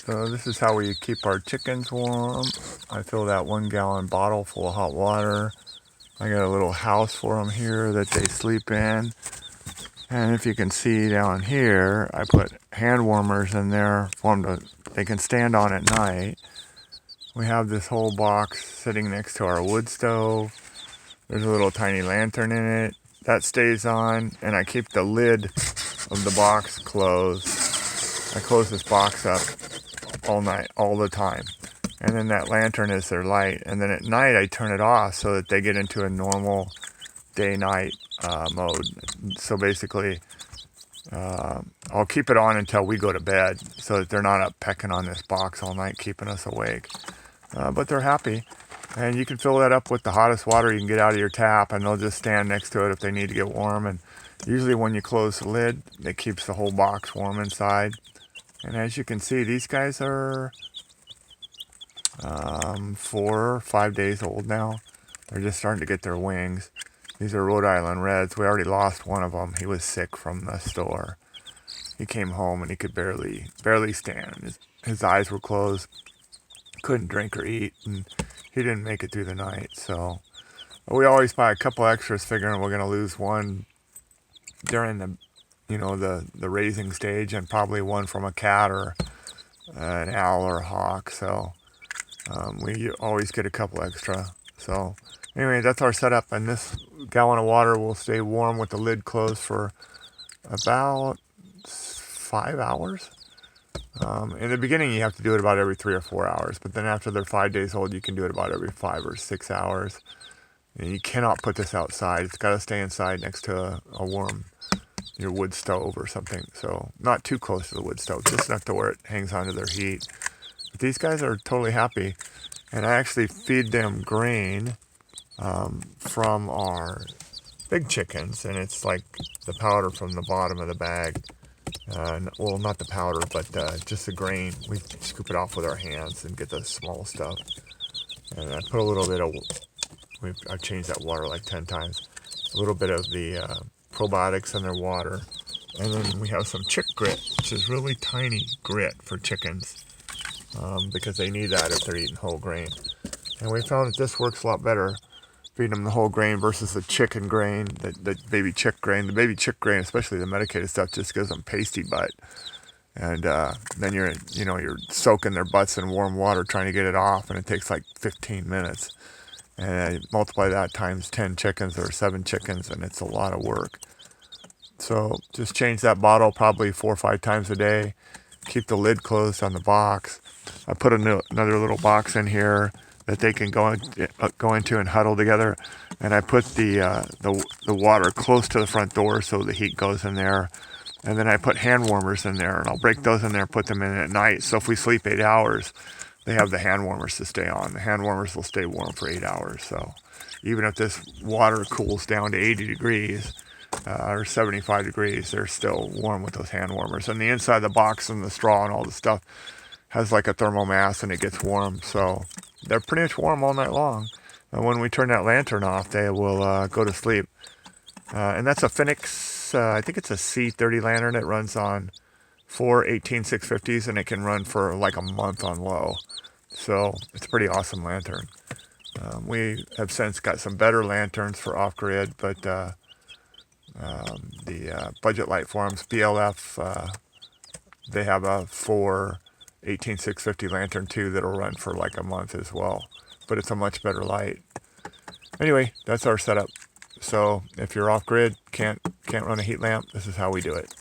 So this is how we keep our chickens warm. I fill that 1 gallon bottle full of hot water. I got a little house for them here that they sleep in. And if you can see down here, I put hand warmers in there for them they can stand on at night. We have this whole box sitting next to our wood stove. There's a little tiny lantern in it. That stays on, and I keep the lid of the box closed. I close this box up all night, all the time. And then that lantern is their light. And then at night I turn it off so that they get into a normal day-night mode. So basically, I'll keep it on until we go to bed so that they're not up pecking on this box all night, keeping us awake. But they're happy. And you can fill that up with the hottest water you can get out of your tap, and they'll just stand next to it if they need to get warm. And usually when you close the lid, it keeps the whole box warm inside. And as you can see, these guys are 4 or 5 days old now. They're just starting to get their wings. These are Rhode Island Reds. We already lost one of them. He was sick from the store. He came home and he could barely stand. His eyes were closed. Couldn't drink or eat, and he didn't make it through the night. So we always buy a couple extras, figuring we're going to lose one during the raising stage, and probably one from a cat or an owl or a hawk. So we always get a couple extra. So anyway, that's our setup, and this gallon of water will stay warm with the lid closed for about 5 hours. In the beginning, you have to do it about every 3 or 4 hours, but then after they're 5 days old, you can do it about every 5 or 6 hours. And you cannot put this outside. It's got to stay inside next to a warm, your wood stove or something. So not too close to the wood stove, just enough to where it hangs onto their heat. But these guys are totally happy, and I actually feed them grain from our big chickens, and it's like the powder from the bottom of the bag. Well, not the powder, but just the grain. We scoop it off with our hands and get the small stuff. And I put a little bit of, I've changed that water like 10 times, a little bit of the probiotics in their water. And then we have some chick grit, which is really tiny grit for chickens, because they need that if they're eating whole grain. And we found that this works a lot better, feeding them the whole grain versus the chicken grain, the baby chick grain. The baby chick grain, especially the medicated stuff, just gives them pasty butt. And then you're soaking their butts in warm water trying to get it off, and it takes like 15 minutes. And multiply that times 10 chickens or 7 chickens, and it's a lot of work. So just change that bottle probably 4 or 5 times a day. Keep the lid closed on the box. I put another little box in here that they can go into and huddle together. And I put the water close to the front door so the heat goes in there. And then I put hand warmers in there, and I'll break those in there and put them in at night. So if we sleep 8 hours, they have the hand warmers to stay on. The hand warmers will stay warm for 8 hours. So even if this water cools down to 80 degrees or 75 degrees, they're still warm with those hand warmers. And the inside of the box and the straw and all the stuff has like a thermal mass, and it gets warm. So they're pretty much warm all night long. And when we turn that lantern off, they will go to sleep. And that's a Phoenix, I think it's a C30 lantern. It runs on 4 18650s, and it can run for like a month on low. So it's a pretty awesome lantern. We have since got some better lanterns for off-grid, but the Budget Light Farms, BLF, they have a 4 18650 lantern too that'll run for like a month as well. But it's a much better light. Anyway, that's our setup. So if you're off-grid, can't run a heat lamp, this is how we do it.